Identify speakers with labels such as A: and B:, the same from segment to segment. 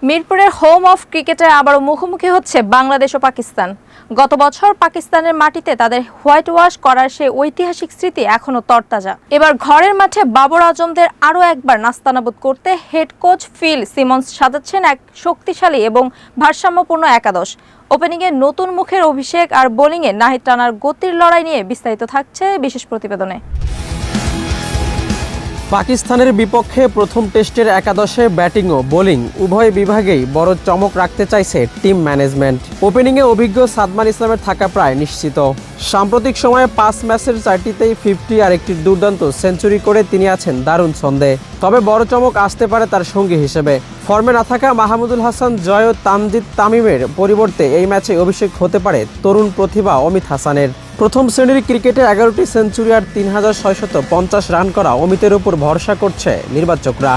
A: মিরপুরের home of ক্রিকেটে আবারও মুখোমুখি হচ্ছে বাংলাদেশ ও পাকিস্তান। গত বছর পাকিস্তানের মাটিতে তাদের হোয়াইট ওয়াশ করার সেই ঐতিহাসিক স্মৃতি এখনো তরতাজা। এবার ঘরের মাঠে বাবর আজমদের আরও একবার নাস্তানাবুদ করতে হেড কোচ ফিল সিমন্স সাজাচ্ছেন এক শক্তিশালী এবং ভারসাম্যপূর্ণ একাদশ। ওপেনিংয়ে নতুন মুখের অভিষেক আর বোলিংয়ে নাহিদ রানার গতির লড়াই নিয়ে বিস্তারিত থাকছে বিশেষ প্রতিবেদনে।
B: পাকিস্তানের বিপক্ষে প্রথম টেস্টের একাদশে ব্যাটিং ও বোলিং উভয় বিভাগেই বড় চমক রাখতে চাইছে টিম ম্যানেজমেন্ট। ওপেনিংয়ে অভিজ্ঞ সাদমান ইসলামের থাকা প্রায় নিশ্চিত। সাম্প্রতিক সময়ে 5 ম্যাচের 4টিতেই 50 আর একটি দুর্দান্ত সেঞ্চুরি করে তিনি আছেন দারুণ ছন্দে। তবে বড় চমক আসতে পারে তার সঙ্গী হিসেবে। ফর্মে না থাকা মাহমুদুল হাসান জয় ও তানজিদ তামিমের পরিবর্তে এই ম্যাচে অভিষেক হতে পারে তরুণ প্রতিভা অমিত হাসানের। প্রথম শ্রেণীর ক্রিকেটে 11টি সেঞ্চুরি আর 3650 রান করা অমিতের উপর ভরসা করছে নির্বাচকরা।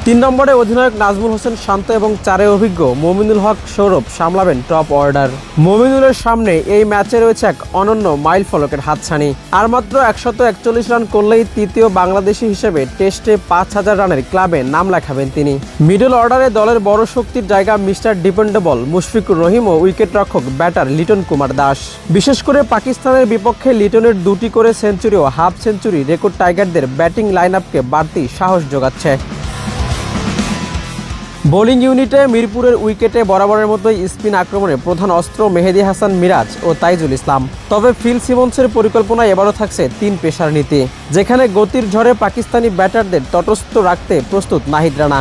B: 3 নম্বরে অধিনায়ক নাজমুল হোসেন শান্ত এবং 4-এ অভিজ্ঞ মমিনুল হক সৌরভ সামলাবেন টপ অর্ডার। মমিনুলের সামনে এই ম্যাচে রয়েছে এক অনন্য মাইল ফলকের হাতছানি। আর মাত্র 141 রান করলেই তৃতীয় বাংলাদেশি হিসেবে টেস্টে 5000 রানের ক্লাবে নাম লেখাবেন তিনি। মিডল অর্ডারে দলের বড় শক্তির জায়গা মিস্টার ডিপেন্ডেবল মুশফিকুর রহিম ও উইকেট রক্ষক ব্যাটার লিটন কুমার দাস। বিশেষ করে পাকিস্তানের বিপক্ষে লিটনের 2টি করে সেঞ্চুরি ও হাফ সেঞ্চুরি রেকর্ড টাইগারদের ব্যাটিং লাইন আপকে বাড়তি সাহস যোগাচ্ছে। বোলিং ইউনিটে মিরপুরের উইকেটে বরাবরের মতোই স্পিন আক্রমণে প্রধান অস্ত্র মেহেদী হাসান মিরাজ ও তাইজুল ইসলাম। তবে ফিল সিমন্সের পরিকল্পনায় এবারও থাকছে 3 পেসার নীতি, যেখানে গতির ঝড়ে পাকিস্তানি ব্যাটারদের তটস্থ রাখতে প্রস্তুত নাহিদ রানা।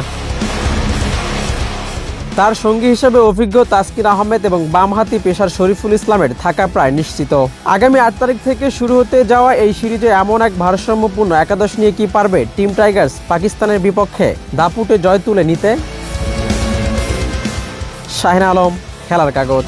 B: তার সঙ্গী হিসেবে অভিজ্ঞ তাসকিন আহমেদ এবং বামহাতি পেসার শরীফুল ইসলামের থাকা প্রায় নিশ্চিত। আগামী 8 তারিখ থেকে শুরু হতে যাওয়া এই সিরিজে এমন এক ভারসাম্যপূর্ণ একাদশ নিয়ে কি পারবে টিম টাইগার্স পাকিস্তানের বিপক্ষে দাপুটে জয় তুলে নিতে? শাহিন আলম, খেলার কাগজ।